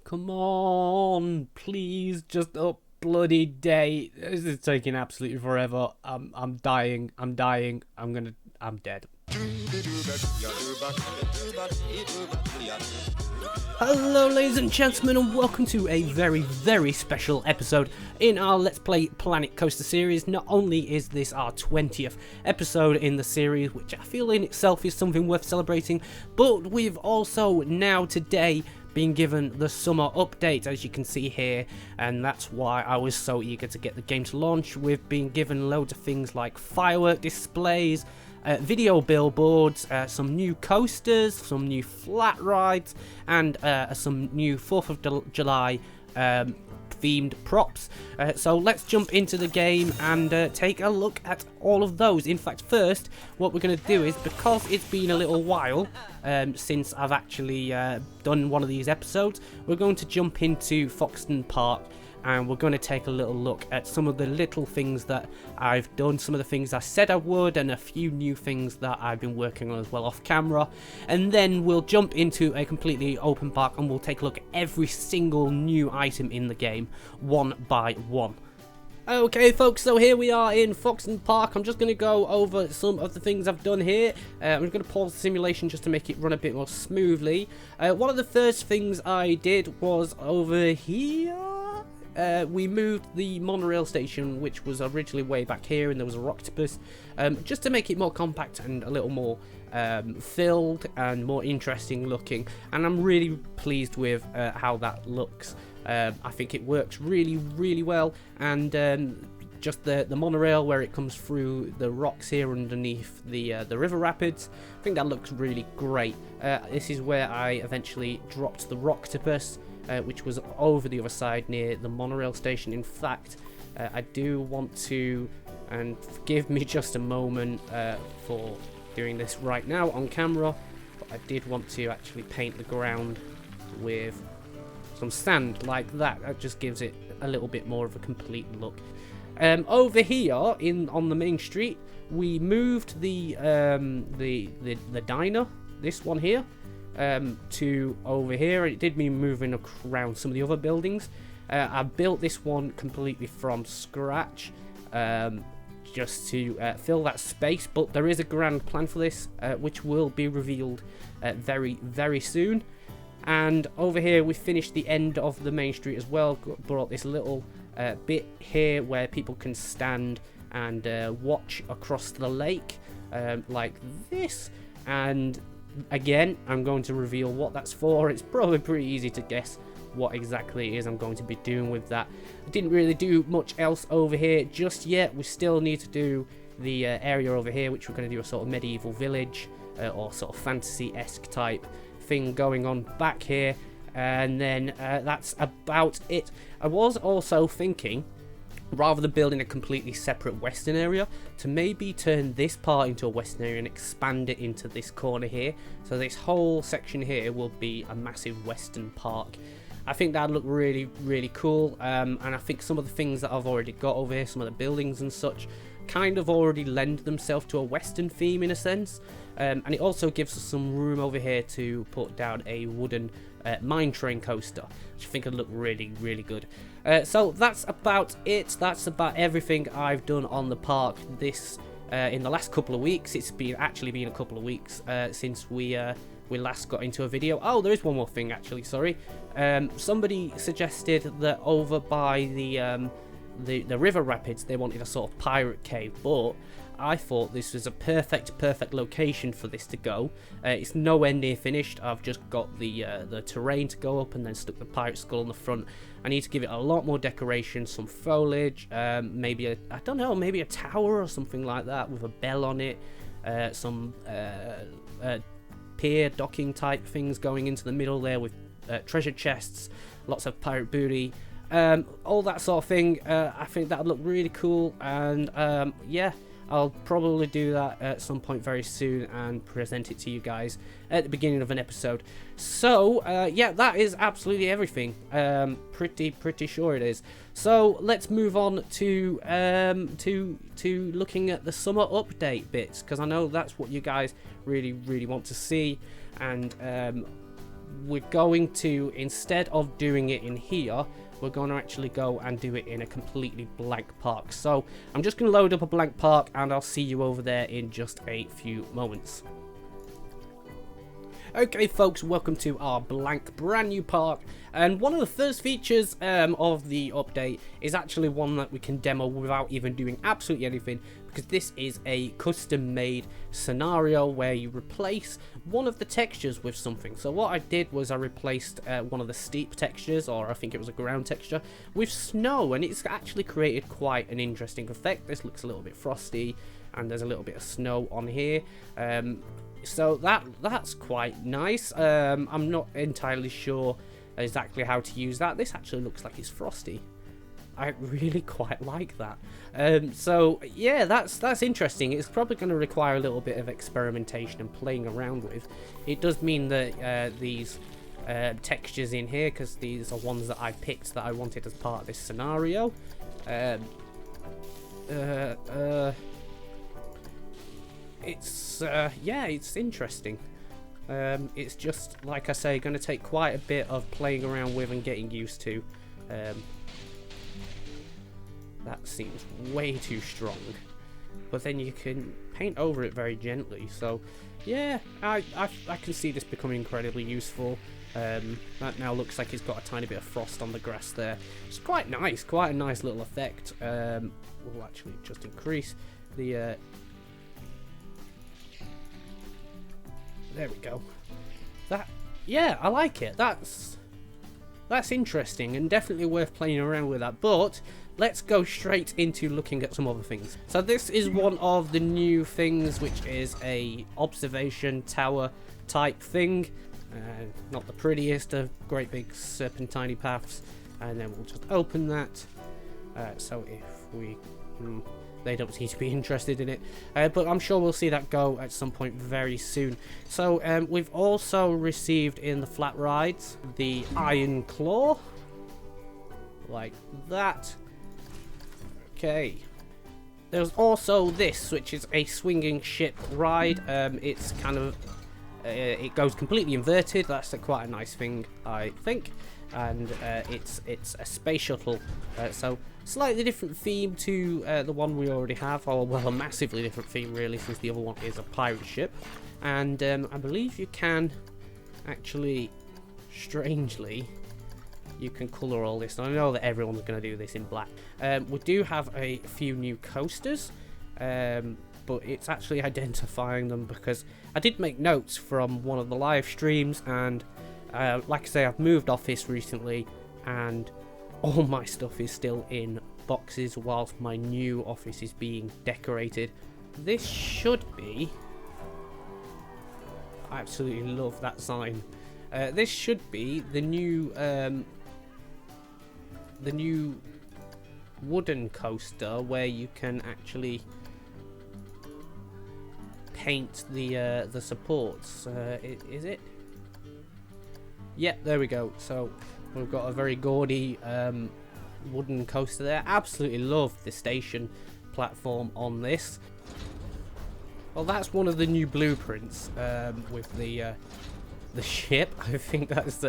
Come on, please, just up bloody day. This is taking absolutely forever. I'm dying. I'm dead. Hello, ladies and gentlemen, and welcome to a very, very special episode in our Let's Play Planet Coaster series. Not only is this our 20th episode in the series, which I feel in itself is something worth celebrating, but we've also now today been given the summer update, as you can see here, and that's why I was so eager to get the game to launch. We've been given loads of things like firework displays, video billboards, some new coasters, some new flat rides, and some new 4th of July themed props. So let's jump into the game and take a look at all of those. In fact, first, what we're going to do is, because it's been a little while since I've actually done one of these episodes, we're going to jump into Foxdon Park, and we're going to take a little look at some of the little things that I've done, some of the things I said I would, and a few new things that I've been working on as well off camera. And then we'll jump into a completely open park and we'll take a look at every single new item in the game, one by one. Okay folks, so here we are in Foxdon Park. I'm just going to go over some of the things I've done here. I'm going to pause the simulation just to make it run a bit more smoothly. One of the first things I did was over here. We moved the monorail station, which was originally way back here, and there was a Rocktopus, just to make it more compact and a little more filled and more interesting looking. And I'm really pleased with how that looks. I think it works really, really well, and just the monorail where it comes through the rocks here underneath the river rapids, I think that looks really great. This is where I eventually dropped the Rocktopus, which was over the other side near the monorail station. In fact, I do want to, and forgive me just a moment for doing this right now on camera, but I did want to actually paint the ground with some sand like that. That just gives it a little bit more of a complete look. Over here on the main street, we moved the diner, this one here, to over here. It did mean moving around some of the other buildings. I built this one completely from scratch, just to fill that space, but there is a grand plan for this, which will be revealed very, very soon. And over here we finished the end of the main street as well. Brought this little bit here where people can stand and watch across the lake, like this. And again, I'm going to reveal what that's for. It's probably pretty easy to guess what exactly it is I'm going to be doing with that. I didn't really do much else over here just yet. We still need to do the area over here, which we're going to do a sort of medieval village or sort of fantasy-esque type thing going on back here. And then that's about it. I was also thinking, rather than building a completely separate western area, to maybe turn this part into a western area and expand it into this corner here. So this whole section here will be a massive western park. I think that'd look really, really cool. And I think some of the things that I've already got over here, some of the buildings and such, kind of already lend themselves to a western theme in a sense. And it also gives us some room over here to put down a wooden mine train coaster, which I think would look really, really good. So that's about it. That's about everything I've done on the park this in the last couple of weeks. It's actually been a couple of weeks since we last got into a video. Oh, there is one more thing actually, sorry. Somebody suggested that over by the river rapids they wanted a sort of pirate cave, but I thought this was a perfect location for this to go. It's nowhere near finished. I've just got the terrain to go up and then stuck the pirate skull on the front. I need to give it a lot more decoration, some foliage, maybe maybe a tower or something like that with a bell on it, some pier docking type things going into the middle there with treasure chests, lots of pirate booty, all that sort of thing. I think that would look really cool, and yeah, I'll probably do that at some point very soon and present it to you guys at the beginning of an episode. So yeah, that is absolutely everything. Pretty sure it is. So let's move on to looking at the summer update bits, because I know that's what you guys really want to see. And we're going to, instead of doing it in here, we're going to actually go and do it in a completely blank park. So I'm just going to load up a blank park, and I'll see you over there in just a few moments. Okay folks, welcome to our blank brand new park, and one of the first features of the update is actually one that we can demo without even doing absolutely anything, because this is a custom made scenario where you replace one of the textures with something. So what I did was I replaced one of the steep textures, or I think it was a ground texture, with snow, and it's actually created quite an interesting effect. This looks a little bit frosty, and there's a little bit of snow on here. So that's quite nice. I'm not entirely sure exactly how to use that. This actually looks like it's frosty. I really quite like that. So yeah, that's interesting. It's probably going to require a little bit of experimentation and playing around with. It does mean that these textures in here, because these are ones that I picked that I wanted as part of this scenario. It's yeah, it's interesting. It's just, like I say, going to take quite a bit of playing around with and getting used to. That seems way too strong, but then you can paint over it very gently. So yeah, I can see this becoming incredibly useful. That now looks like it's got a tiny bit of frost on the grass there. It's quite nice, quite a nice little effect. We'll actually just increase the there we go. That, yeah, I like it. That's interesting and definitely worth playing around with that. But let's go straight into looking at some other things. So this is one of the new things, which is a observation tower type thing. Not the prettiest of great big serpentine paths. And then we'll just open that. So if we... they don't seem to be interested in it, but I'm sure we'll see that go at some point very soon. So we've also received in the flat rides the Iron Claw, like that. Okay, there's also this, which is a swinging ship ride. It's kind of it goes completely inverted. That's quite a nice thing, I think. And it's a space shuttle, so slightly different theme to the one we already have, or well, a massively different theme really, since the other one is a pirate ship. And I believe you can actually, strangely, you can colour all this. I know that everyone's going to do this in black. We do have a few new coasters, but it's actually identifying them, because I did make notes from one of the live streams, and like I say, I've moved office recently, and all my stuff is still in boxes whilst my new office is being decorated. This should be... I absolutely love that sign. This should be the new wooden coaster, where you can actually paint the supports. Is it? Yeah, there we go. So we've got a very gaudy wooden coaster there. Absolutely love the station platform on this. Well, that's one of the new blueprints with the ship. I think that's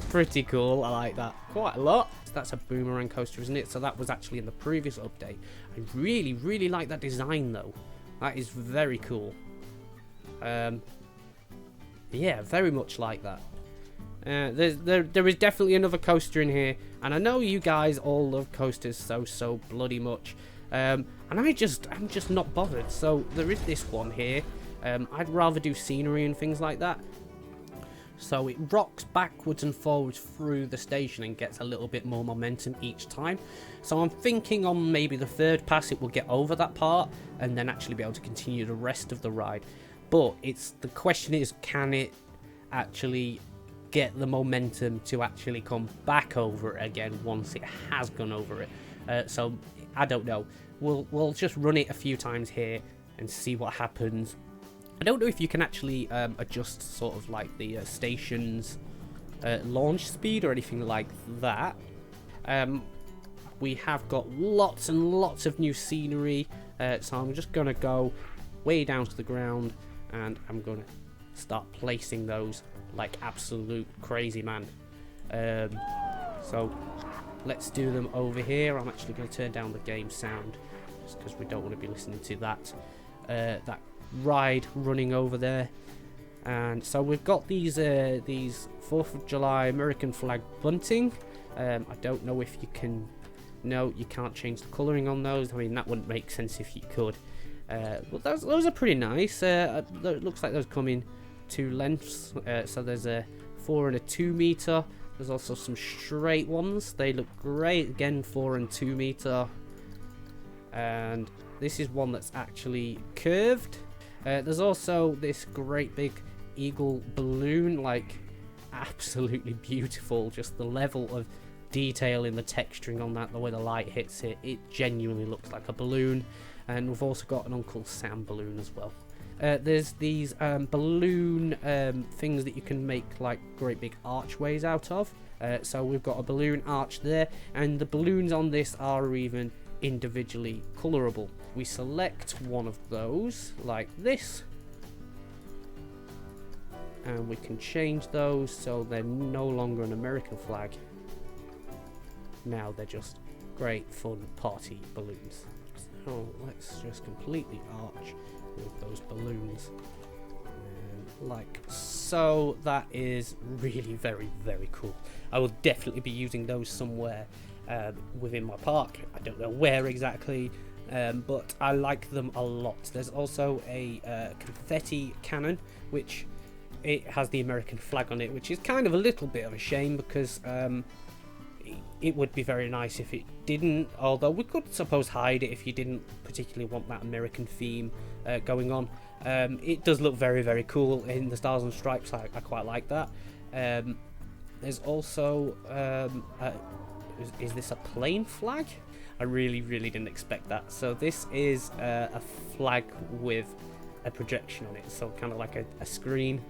pretty cool. I like that quite a lot. That's a boomerang coaster, isn't it? So that was actually in the previous update. I really like that design though. That is very cool. Yeah, very much like that. There is definitely another coaster in here, and I know you guys all love coasters so bloody much, and I'm just not bothered. So there is this one here. I'd rather do scenery and things like that. So it rocks backwards and forwards through the station and gets a little bit more momentum each time. So I'm thinking on maybe the third pass it will get over that part and then actually be able to continue the rest of the ride. But the question is, can it actually get the momentum to actually come back over it again once it has gone over it? So I don't know. We'll just run it a few times here and see what happens. I don't know if you can actually adjust sort of like the station's launch speed or anything like that. We have got lots and lots of new scenery, so I'm just gonna go way down to the ground and I'm gonna start placing those like absolute crazy, man. So let's do them over here. I'm actually going to turn down the game sound just because we don't want to be listening to that ride running over there. And so we've got these 4th of July American flag bunting. I don't know if you can. No, you can't change the colouring on those. I mean, that wouldn't make sense if you could. But those are pretty nice. It looks like those come in 2 lengths. So there's a 4 and a 2 meter. There's also some straight ones. They look great. Again, 4 and 2 meter. And this is one that's actually curved. There's also this great big eagle balloon, like absolutely beautiful. Just the level of detail in the texturing on that, the way the light hits it, it genuinely looks like a balloon. And we've also got an Uncle Sam balloon as well. There's these balloon things that you can make like great big archways out of. So we've got a balloon arch there, and the balloons on this are even individually colorable. We select one of those like this, and we can change those so they're no longer an American flag. Now they're just great fun party balloons. So let's just completely arch with those balloons, and like so. That is really very, very cool. I will definitely be using those somewhere within my park. I don't know where exactly, but I like them a lot. There's also a confetti cannon, which it has the American flag on it, which is kind of a little bit of a shame because it would be very nice if it didn't, although we could suppose hide it if you didn't particularly want that American theme going on. It does look very, very cool in the Stars and Stripes. I quite like that. There's also is this a plain flag? I really didn't expect that. So this is a flag with a projection on it, so kind of like a screen.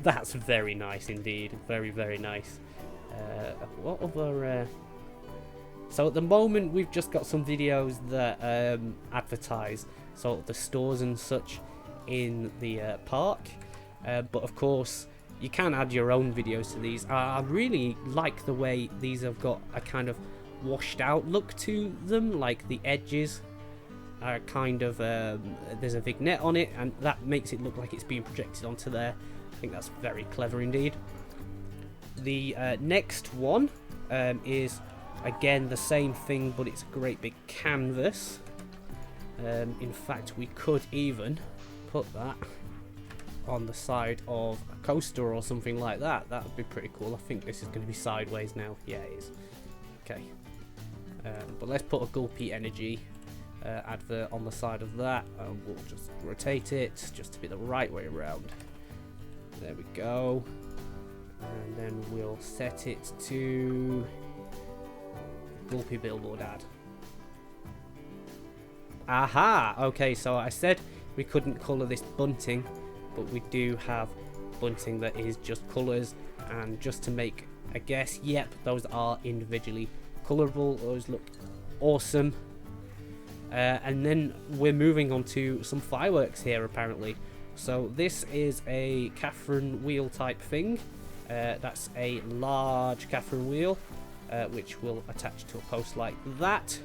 That's very nice indeed. Very, very nice. What other? So at the moment we've just got some videos that advertise sort of the stores and such in the park, but of course you can add your own videos to these. I really like the way these have got a kind of washed out look to them, like the edges are kind of there's a vignette on it, and that makes it look like it's being projected onto there. I think that's very clever indeed. The next one is again the same thing, but it's a great big canvas. In fact, we could even put that on the side of a coaster or something like that. That would be pretty cool. I think this is going to be sideways now. Yeah, it is. Okay. But let's put a Gulpy Energy advert on the side of that, and we'll just rotate it just to be the right way around. There we go. And then we'll set it to Gulpy Billboard ad. Aha! Okay, so I said we couldn't colour this bunting, but we do have bunting that is just colours, and just to make a guess, yep, those are individually colourable. Those look awesome. And then we're moving on to some fireworks here apparently. So this is a Catherine wheel type thing. That's a large Catherine wheel, which will attach to a post like that.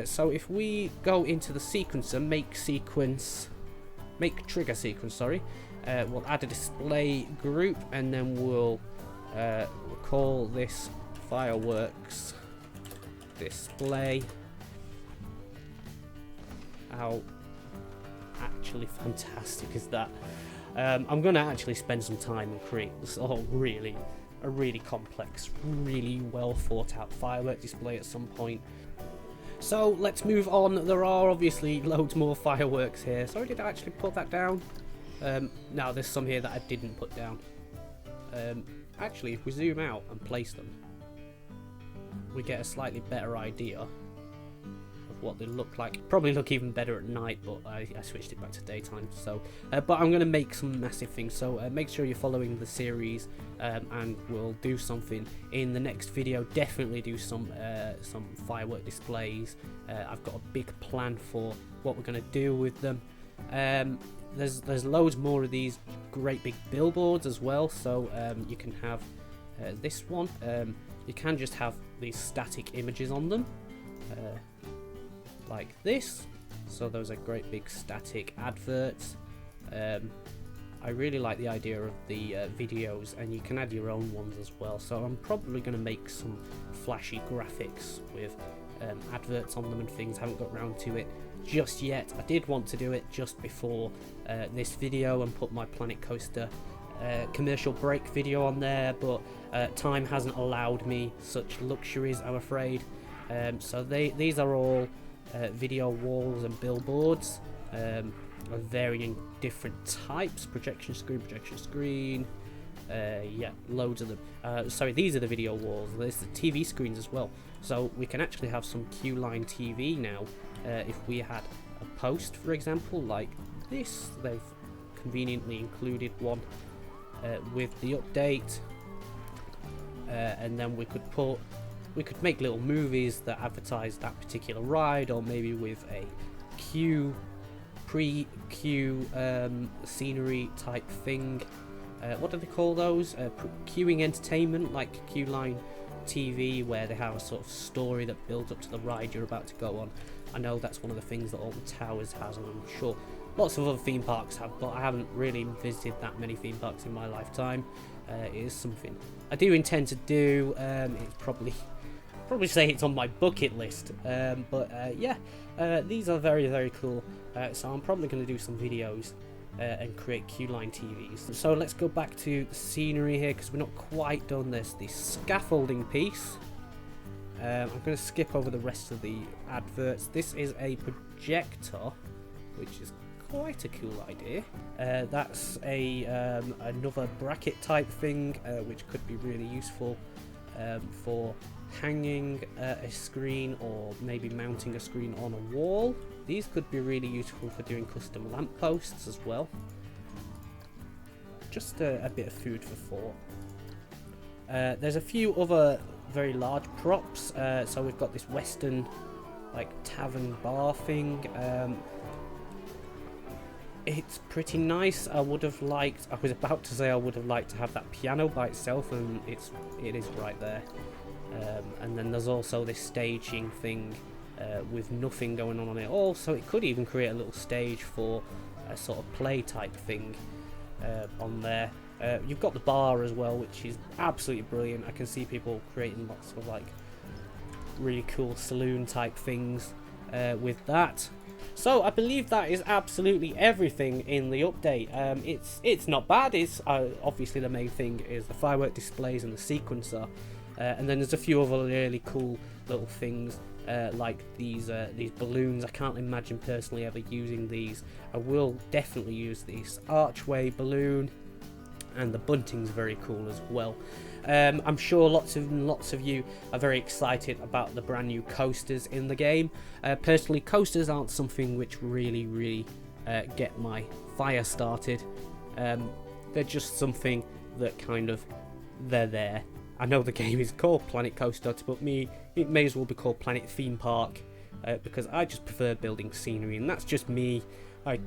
So if we go into the sequencer, make trigger sequence, sorry, we'll add a display group, and then we'll call this fireworks display. How actually fantastic is that? I'm going to actually spend some time and create this a really complex, really well thought out firework display at some point. So let's move on. There are obviously loads more fireworks here. Sorry, did I actually put that down? No, there's some here that I didn't put down. Actually, if we zoom out and place them, we get a slightly better idea of what they look like. Probably look even better at night, but I switched it back to daytime. So, but I'm going to make some massive things. So make sure you're following the series, and we'll do something in the next video. Definitely do some firework displays. I've got a big plan for what we're going to do with them. there's loads more of these great big billboards as well. So you can have this one. You can just have these static images on them, like this. So those are great big static adverts. I really like the idea of the videos, and you can add your own ones as well. So I'm probably going to make some flashy graphics with adverts on them and things. Haven't got round to it just yet. I did want to do it just before this video and put my Planet Coaster commercial break video on there, but time hasn't allowed me such luxuries, I'm afraid. So these are all video walls and billboards of varying different types. Projection screen, yeah, loads of them. Sorry, these are the video walls. There's the TV screens as well. So we can actually have some Q-Line TV now. If we had a post, for example, like this, they've conveniently included one with the update, and then we could make little movies that advertise that particular ride, or maybe with a pre-queue scenery type thing. What do they call those? Queuing entertainment, like Q-Line TV, where they have a sort of story that builds up to the ride you're about to go on. I know that's one of the things that Alton Towers has, and I'm sure lots of other theme parks have, but I haven't really visited that many theme parks in my lifetime. It is something I do intend to do. It's probably say it's on my bucket list, but yeah, these are very, very cool. So I'm probably going to do some videos and create Q-Line TVs. So let's go back to the scenery here, because we're not quite done this. The scaffolding piece. I'm going to skip over the rest of the adverts. This is a projector, which is quite a cool idea. That's another bracket type thing, which could be really useful for hanging a screen, or maybe mounting a screen on a wall. These could be really useful for doing custom lampposts as well. Just a bit of food for thought. There's a few other very large props. So we've got this Western like tavern bar thing. It's pretty nice. I was about to say I would have liked to have that piano by itself, and it is right there. And then there's also this staging thing with nothing going on it. Also, it could even create a little stage for a sort of play type thing on there. You've got the bar as well, which is absolutely brilliant. I can see people creating lots of like really cool saloon type things with that. So I believe that is absolutely everything in the update. It's not bad. It's obviously the main thing is the firework displays and the sequencer, and then there's a few other really cool little things like these balloons. I can't imagine personally ever using these. I will definitely use this archway balloon, and the bunting's very cool as well. I'm sure lots of you are very excited about the brand new coasters in the game. Personally, coasters aren't something which really get my fire started. They're just something that kind of, they're there. I know the game is called Planet Coaster, but me, it may as well be called Planet Theme Park, because I just prefer building scenery, and that's just me. I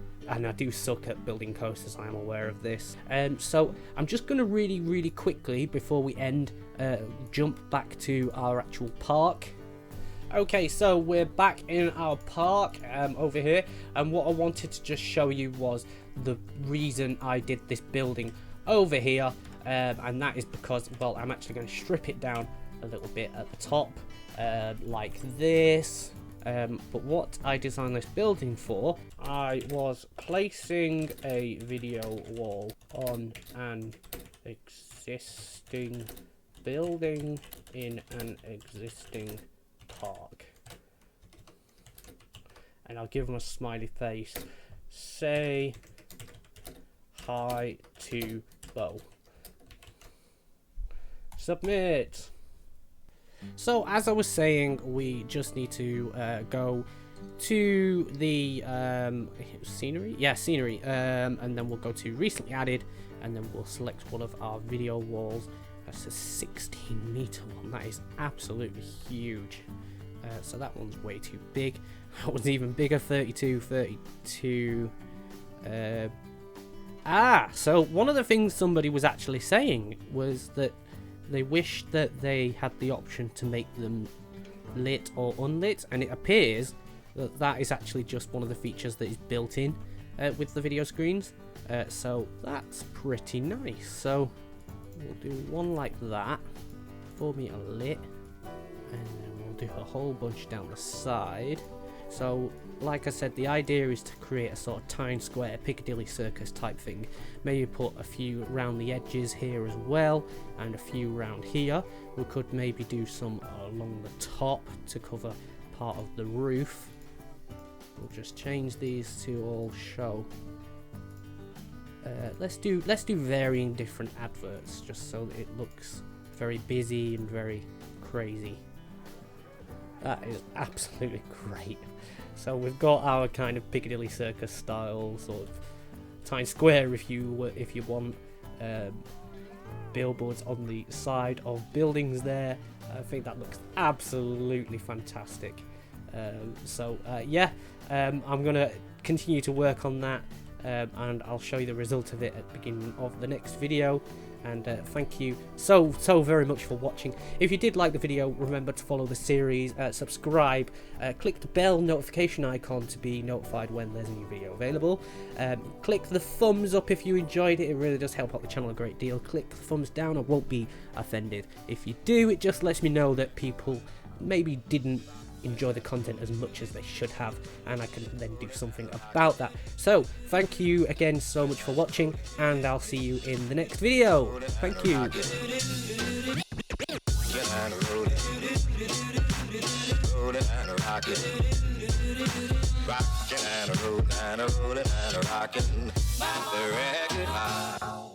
do suck at building coasters, I am aware of this. So I'm just going to really quickly, before we end, jump back to our actual park. Okay, so we're back in our park over here, and what I wanted to just show you was the reason I did this building over here, and that is because, well, I'm actually going to strip it down a little bit at the top, like this. But what I designed this building for, I was placing a video wall on an existing building in an existing park. And I'll give them a smiley face. Say hi to Bo. Submit. So as I was saying, we just need to go to the scenery, and then we'll go to recently added, and then we'll select one of our video walls. That's a 16-meter one. That is absolutely huge. So that one's way too big. That one's even bigger, 32. So one of the things somebody was actually saying was that they wished that they had the option to make them lit or unlit, and it appears that that is actually just one of the features that is built in with the video screens. So that's pretty nice. So we'll do one like that, 4 meter lit, and then we'll do a whole bunch down the side. So like I said, the idea is to create a sort of Times Square Piccadilly Circus type thing. Maybe put a few around the edges here as well, and a few around here. We could maybe do some along the top to cover part of the roof. We'll just change these to all show. Let's do varying different adverts, just so that it looks very busy and very crazy. That is absolutely great. So we've got our kind of Piccadilly Circus style sort of Times Square, if you want, billboards on the side of buildings there. I think that looks absolutely fantastic. Yeah, I'm gonna continue to work on that, and I'll show you the result of it at the beginning of the next video. And thank you so very much for watching. If you did like the video, remember to follow the series, subscribe, click the bell notification icon to be notified when there's a new video available. Click the thumbs up if you enjoyed it. It really does help out the channel a great deal. Click the thumbs down, I won't be offended if you do. It just lets me know that people maybe didn't enjoy the content as much as they should have, and I can then do something about that. So thank you again so much for watching, and I'll see you in the next video. Thank you. Rockin' and a rollin' and a rollin' and a rockin', the record high.